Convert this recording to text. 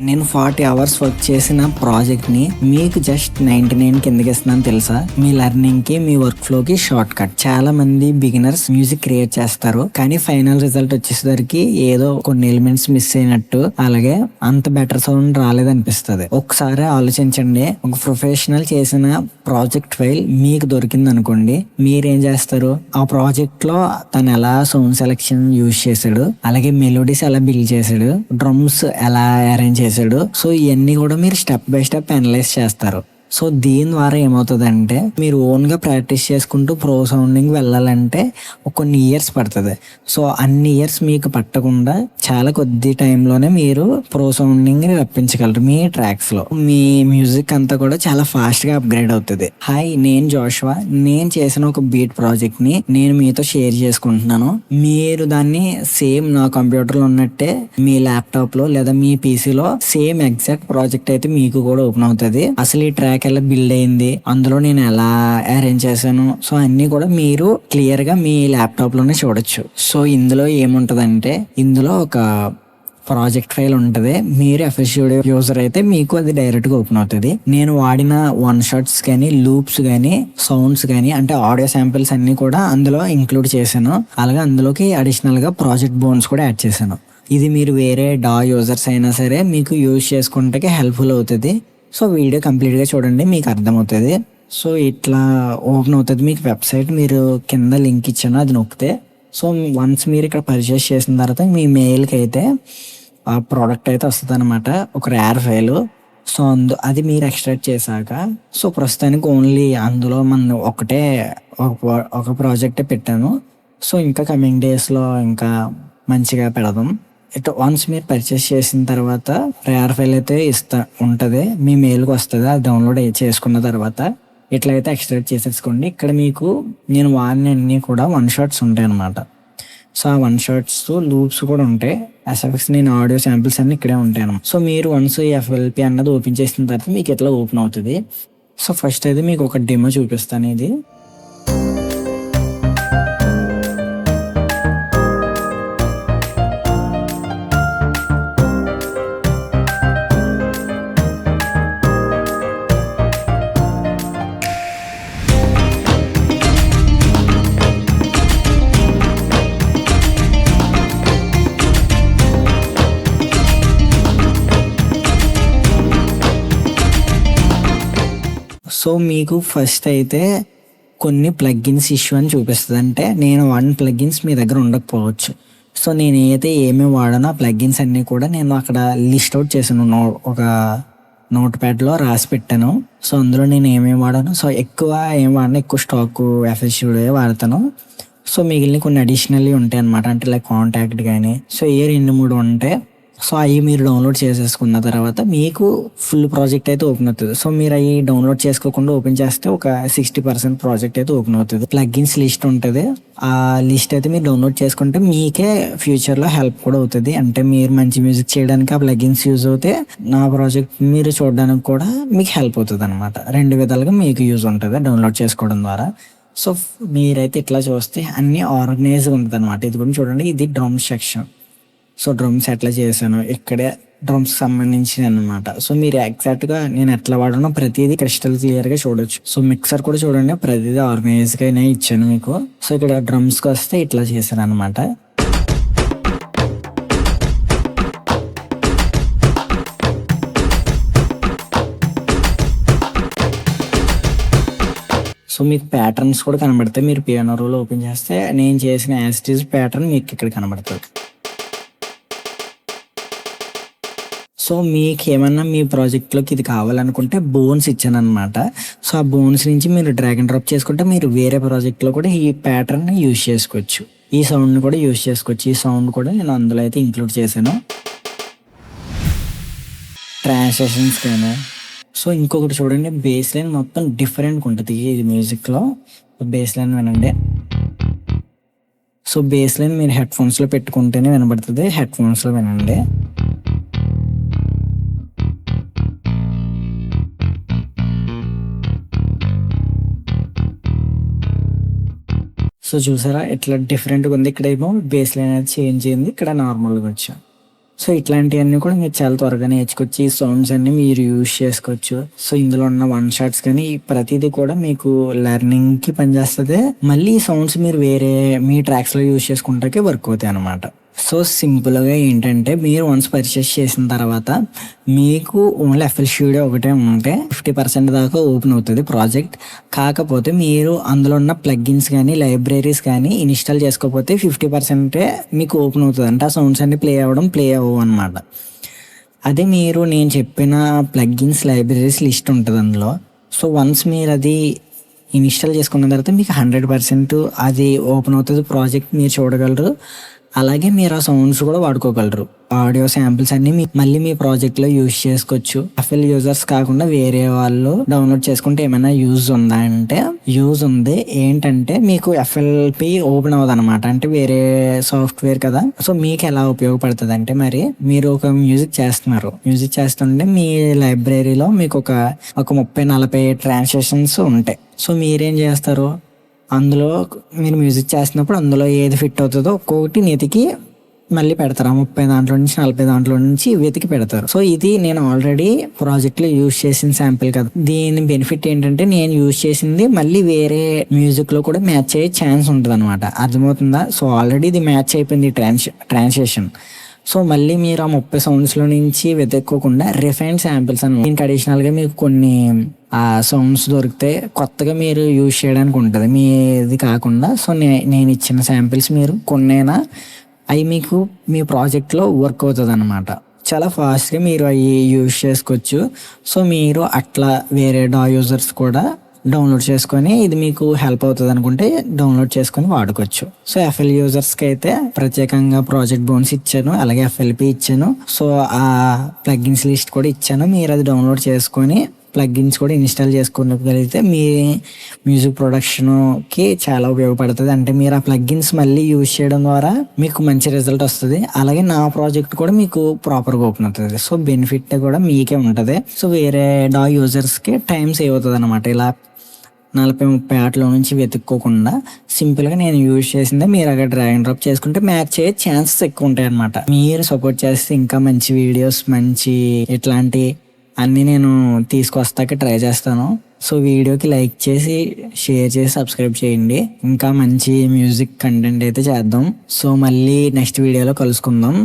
నేను 40 hours work చేసిన ప్రాజెక్ట్ని మీకు జస్ట్ 99 కిందకి ఇస్తున్నాను తెలుసా. మీ లెర్నింగ్కి, మీ వర్క్ ఫ్లోకి షార్ట్ కట్. చాలా మంది బిగినర్స్ మ్యూజిక్ క్రియేట్ చేస్తారు, కానీ ఫైనల్ రిజల్ట్ వచ్చేసరికి ఏదో కొన్ని ఎలిమెంట్స్ మిస్ అయినట్టు, అలాగే అంత బెటర్ సౌండ్ రాలేదనిపిస్తుంది. ఒకసారి ఆలోచించండి, ఒక ప్రొఫెషనల్ చేసిన ప్రాజెక్ట్ ఫైల్ మీకు దొరికింది అనుకోండి, మీరేం చేస్తారు? ఆ ప్రాజెక్ట్ లో తను ఎలా సౌండ్ సెలెక్షన్ యూజ్ చేశాడు, అలాగే మెలోడీస్ ఎలా బిల్డ్ చేశాడు, డ్రమ్స్ ఎలా అరేంజ్ చేశాడు, సో ఇవన్నీ కూడా మీరు స్టెప్ బై స్టెప్ అనలైజ్ చేస్తారు. సో దీని ద్వారా ఏమవుతుందంటే, మీరు ఓన్గా ప్రాక్టీస్ చేసుకుంటూ ప్రో సౌండింగ్ వెళ్ళాలంటే కొన్ని ఇయర్స్ పడుతుంది. సో అన్ని ఇయర్స్ మీకు పట్టకుండా చాలా కొద్ది టైంలోనే మీరు ప్రో సౌండింగ్ని రప్పించగలరు మీ ట్రాక్స్లో. మీ మ్యూజిక్ అంతా కూడా చాలా ఫాస్ట్గా అప్గ్రేడ్ అవుతుంది. హాయ్, నేను జోషువా. నేను చేసిన ఒక బీట్ ప్రాజెక్ట్ని నేను మీతో షేర్ చేసుకుంటున్నాను. మీరు దాన్ని సేమ్ నా కంప్యూటర్లో ఉన్నట్టే మీ ల్యాప్టాప్లో లేదా మీ పీసీలో సేమ్ ఎగ్జాక్ట్ ప్రాజెక్ట్ అయితే మీకు కూడా ఓపెన్ అవుతుంది. అసలు ఈ ట్రాక్ ఎలా బిల్డ్ అయింది, అందులో నేను ఎలా అరేంజ్ చేశాను, సో అన్ని కూడా మీరు క్లియర్ గా మీ ల్యాప్టాప్ లోనే చూడొచ్చు. సో ఇందులో ఏముంటదంటే, ఇందులో ఒక ప్రాజెక్ట్ ఫైల్ ఉంటుంది. మీరు ఎఫ్ఎస్ స్టూడియో యూజర్ అయితే మీకు అది డైరెక్ట్ గా ఓపెన్ అవుతుంది. నేను వాడిన వన్ షాట్స్ కానీ, లూప్స్ కానీ, సౌండ్స్ కానీ, అంటే ఆడియో శాంపిల్స్ అన్ని కూడా అందులో ఇంక్లూడ్ చేశాను. అలాగే అందులోకి అడిషనల్ గా ప్రాజెక్ట్ బోన్స్ కూడా యాడ్ చేశాను. ఇది మీరు వేరే డా యూజర్స్ అయినా సరే మీకు యూజ్ చేసుకుంటే హెల్ప్ఫుల్ అవుతుంది. సో వీడియో కంప్లీట్గా చూడండి, మీకు అర్థమవుతుంది. సో ఇట్లా ఓపెన్ అవుతుంది మీకు వెబ్సైట్. మీరు కింద లింక్ ఇచ్చాను, అది నొక్కితే సో వన్స్ మీరు ఇక్కడ పర్చేస్ చేసిన తర్వాత మీ మెయిల్కి అయితే ఆ ప్రోడక్ట్ అయితే వస్తుంది అనమాట, ఒక రేర్ ఫైల్. సో అది మీరు ఎక్స్ట్రాక్ట్ చేశాక, సో ప్రస్తుతానికి ఓన్లీ అందులో మనం ఒక ప్రాజెక్టే పెట్టాను. సో ఇంకా కమింగ్ డేస్లో ఇంకా మంచిగా పెడదాం. ఇట్ వన్స్ మీరు పర్చేస్ చేసిన తర్వాత రేర్ ఫైల్ అయితే ఉంటుంది, మీ మెయిల్కి వస్తుంది. అది డౌన్లోడ్ చేసుకున్న తర్వాత ఇట్లయితే ఎక్స్ట్రాక్ట్ చేసేసుకోండి. ఇక్కడ మీకు నేను వాడిన అన్నీ కూడా వన్ షాట్స్ ఉంటాయి అనమాట. సో ఆ వన్ షాట్స్ లూప్స్ కూడా ఉంటాయి. ఎస్ఎఫ్ఎక్స్ నేను ఆడియో శాంపిల్స్ అన్ని ఇక్కడే ఉంటాయి అన్నమాట. సో మీరు వన్స్ ఎఫ్ఎల్పి అన్నది ఓపెన్ చేసిన తర్వాత మీకు ఇట్లా ఓపెన్ అవుతుంది. సో ఫస్ట్ అయితే మీకు ఒక డెమో చూపిస్తాను. ఇది సో మీకు ఫస్ట్ అయితే కొన్ని ప్లగ్గిన్స్ ఇష్యూ అని చూపిస్తుంది. అంటే నేను వాడిన ప్లగ్గిన్స్ మీ దగ్గర ఉండకపోవచ్చు. సో నేను ఏమేమి వాడానో ఆ ప్లగ్గిన్స్ అన్నీ కూడా నేను అక్కడ లిస్ట్ అవుట్ చేశాను, ఒక నోట్ ప్యాడ్లో రాసి పెట్టాను. సో అందులో నేను ఏమేమి వాడాను, సో ఎక్కువ ఏం వాడినా, ఎక్కువ స్టాక్ ఎఫ్ఎస్ స్టూడియో వాడతాను. సో మిగిలిన కొన్ని అడిషనల్లీ ఉంటాయి అనమాట, అంటే లైక్ కాంటాక్ట్ కానీ. సో 2-3 ఉంటాయి. సో అవి మీరు డౌన్లోడ్ చేసేసుకున్న తర్వాత మీకు ఫుల్ ప్రాజెక్ట్ అయితే ఓపెన్ అవుతుంది. సో మీరు అవి డౌన్లోడ్ చేసుకోకుండా ఓపెన్ చేస్తే ఒక 60% ప్రాజెక్ట్ అయితే ఓపెన్ అవుతుంది. ప్లగ్గిన్స్ లిస్ట్ ఉంటుంది. ఆ లిస్ట్ అయితే మీరు డౌన్లోడ్ చేసుకుంటే మీకే ఫ్యూచర్లో హెల్ప్ కూడా అవుతుంది. అంటే మీరు మంచి మ్యూజిక్ చేయడానికి ఆ ప్లగ్గిన్స్ యూజ్ అవుతే నా ప్రాజెక్ట్ మీరు చూడడానికి కూడా మీకు హెల్ప్ అవుతుంది అనమాట. 2 విధాలుగా మీకు యూజ్ ఉంటుంది డౌన్లోడ్ చేసుకోవడం ద్వారా. సో మీరైతే ఇట్లా చూస్తే అన్ని ఆర్గనైజ్గా ఉంటుంది అనమాట. ఇది కూడా చూడండి, ఇది డ్రమ్ సెక్షన్. సో డ్రమ్స్ ఎట్లా చేశాను, ఇక్కడే డ్రమ్స్ సంబంధించి అనమాట. సో మీరు ఎగ్జాక్ట్గా నేను ఎట్లా వాడానో ప్రతిదీ క్రిస్టల్ క్లియర్గా చూడొచ్చు. సో మిక్సర్ కూడా చూడండి, ప్రతిదీ ఆర్గనైజ్గానే ఇచ్చాను మీకు. సో ఇక్కడ డ్రమ్స్కి వస్తే ఇట్లా చేశాను అనమాట. సో మీకు ప్యాటర్న్స్ కూడా కనబడతాయి. మీరు పియానో రోల్ ఓపెన్ చేస్తే నేను చేసిన యాస్టీజ్ ప్యాటర్న్ మీకు ఇక్కడ కనబడుతుంది. సో మీకు ఏమన్నా మీ ప్రాజెక్ట్లోకి ఇది కావాలనుకుంటే బోన్స్ ఇచ్చాను అనమాట. సో ఆ బోన్స్ నుంచి మీరు డ్రాగ్ అండ్ డ్రాప్ చేసుకుంటే మీరు వేరే ప్రాజెక్ట్లో కూడా ఈ ప్యాటర్న్ యూజ్ చేసుకోవచ్చు, ఈ సౌండ్ని కూడా యూజ్ చేసుకోవచ్చు. ఈ సౌండ్ కూడా నేను అందులో అయితే ఇంక్లూడ్ చేశాను, ట్రాన్సాక్షన్స్ కానీ. సో ఇంకొకటి చూడండి, బేస్ లైన్ మొత్తం డిఫరెంట్గా ఉంటుంది ఇది మ్యూజిక్లో. బేస్ లైన్ వినండి. సో బేస్ లైన్ మీరు హెడ్ ఫోన్స్లో పెట్టుకుంటేనే వినబడుతుంది, హెడ్ ఫోన్స్లో వినండి. సో చూసారా ఎట్లా డిఫరెంట్గా ఉంది. ఇక్కడ ఏమో బేస్ లైన్ అనేది చేంజ్ అయింది, ఇక్కడ నార్మల్గా వచ్చాం. సో ఇట్లాంటివన్నీ కూడా మీరు చాలా త్వరగా నేర్చుకోవచ్చు. ఈ సౌండ్స్ అన్ని మీరు యూజ్ చేసుకోవచ్చు. సో ఇందులో ఉన్న వన్ షాట్స్ కానీ ప్రతిదీ కూడా మీకు లెర్నింగ్ కి పనిచేస్తుంది. మళ్ళీ ఈ సౌండ్స్ మీరు వేరే మీ ట్రాక్స్ లో యూజ్ చేసుకుంటాకే వర్క్ అవుతాయి అనమాట. సో సింపుల్గా ఏంటంటే మీరు వన్స్ పర్చేస్ చేసిన తర్వాత మీకు ఓన్లీ ఎఫ్ఎల్ స్టూడియో ఒకటే ఉంటే 50% దాకా ఓపెన్ అవుతుంది ప్రాజెక్ట్. కాకపోతే మీరు అందులో ఉన్న ప్లగ్గిన్స్ కానీ లైబ్రరీస్ కానీ ఇన్స్టాల్ చేసుకోకపోతే 50% మీకు ఓపెన్ అవుతుంది. అంటే ఆ సౌండ్స్ అన్ని ప్లే అవ్వవు అనమాట. అదే మీరు నేను చెప్పిన ప్లగ్గిన్స్ లైబ్రరీస్ లిస్ట్ ఉంటుంది అందులో. సో వన్స్ మీరు అది ఇన్స్టాల్ చేసుకున్న తర్వాత మీకు 100% అది ఓపెన్ అవుతుంది ప్రాజెక్ట్, మీరు చూడగలరు. అలాగే మీరు ఆ సౌండ్స్ కూడా వాడుకోగలరు. ఆడియో శాంపిల్స్ అన్ని మళ్ళీ మీ ప్రాజెక్ట్ లో యూజ్ చేసుకోవచ్చు. ఎఫ్ఎల్ యూజర్స్ కాకుండా వేరే వాళ్ళు డౌన్లోడ్ చేసుకుంటే ఏమైనా యూజ్ ఉందా అంటే యూజ్ ఉంది. ఏంటంటే మీకు ఎఫ్ఎల్పి ఓపెన్ అవ్వదు అనమాట, అంటే వేరే సాఫ్ట్వేర్ కదా. సో మీకు ఎలా ఉపయోగపడుతుంది అంటే, మరి మీరు ఒక మ్యూజిక్ చేస్తుంటే మీ లైబ్రరీలో మీకు ఒక 30-40 ట్రాన్సాక్షన్స్ ఉంటాయి. సో మీరేం చేస్తారు, అందులో మీరు మ్యూజిక్ చేస్తున్నప్పుడు అందులో ఏది ఫిట్ అవుతుందో ఒక్కొక్కటి నెతికి మళ్ళీ పెడతారు. 30 దాంట్లో నుంచి 40 దాంట్లో నుంచి వెతికి పెడతారు. సో ఇది నేను ఆల్రెడీ ప్రాజెక్ట్ లో యూజ్ చేసిన శాంపిల్ కదా. దీని బెనిఫిట్ ఏంటంటే నేను యూజ్ చేసింది మళ్ళీ వేరే మ్యూజిక్ లో కూడా మ్యాచ్ అయ్యే ఛాన్స్ ఉంటుంది అనమాట. అర్థమవుతుందా? సో ఆల్రెడీ ఇది మ్యాచ్ అయిపోయింది ట్రాన్సాక్షన్. సో మళ్ళీ మీరు ఆ 30 సౌండ్స్లో నుంచి వెతుక్కోకుండా రిఫైన్డ్ శాంపిల్స్ అని దీనికి అడిషనల్గా మీకు కొన్ని ఆ సౌండ్స్ దొరికితే కొత్తగా మీరు యూజ్ చేయడానికి ఉంటుంది మీది కాకుండా. సో నేను ఇచ్చిన శాంపిల్స్ మీరు కొన్నైనా అవి మీకు మీ ప్రాజెక్ట్లో వర్క్ అవుతుంది అనమాట. చాలా ఫాస్ట్గా మీరు అవి యూజ్ చేసుకోవచ్చు. సో మీరు అట్లా వేరే యూజర్స్ కూడా డౌన్లోడ్ చేసుకొని ఇది మీకు హెల్ప్ అవుతుంది అనుకుంటే డౌన్లోడ్ చేసుకొని వాడుకోవచ్చు. సో ఎఫ్ఎల్ యూజర్స్కి అయితే ప్రత్యేకంగా ప్రాజెక్ట్ బోన్స్ ఇచ్చాను, అలాగే ఎఫ్ఎల్పి ఇచ్చాను. సో ఆ ప్లగ్గిన్స్ లిస్ట్ కూడా ఇచ్చాను. మీరు అది డౌన్లోడ్ చేసుకొని ప్లగ్గిన్స్ కూడా ఇన్స్టాల్ చేసుకోగలిగితే మీ మ్యూజిక్ ప్రొడక్షన్కి చాలా ఉపయోగపడుతుంది. అంటే మీరు ఆ ప్లగ్గిన్స్ మళ్ళీ యూజ్ చేయడం ద్వారా మీకు మంచి రిజల్ట్ వస్తుంది. అలాగే నా ప్రాజెక్ట్ కూడా మీకు ప్రాపర్గా ఓపెన్ అవుతుంది. సో బెనిఫిట్ కూడా మీకే ఉంటుంది. సో వేరే యూజర్స్కి టైం సేవ్ అవుతుంది అనమాట. ఇలా 40-30 ఆటలో నుంచి వెతుక్కోకుండా సింపుల్గా నేను యూజ్ చేసిందే మీరు అక్కడ డ్రాగ్ అండ్ డ్రాప్ చేసుకుంటే మ్యాచ్ అయ్యే ఛాన్సెస్ ఎక్కువ ఉంటాయి అనమాట. మీరు సపోర్ట్ చేస్తే ఇంకా మంచి వీడియోస్, మంచి ఇట్లాంటి అన్నీ నేను తీసుకొస్తాకి ట్రై చేస్తాను. సో వీడియోకి లైక్ చేసి, షేర్ చేసి, సబ్స్క్రైబ్ చేయండి. ఇంకా మంచి మ్యూజిక్ కంటెంట్ అయితే చేద్దాం. సో మళ్ళీ నెక్స్ట్ వీడియోలో కలుసుకుందాం.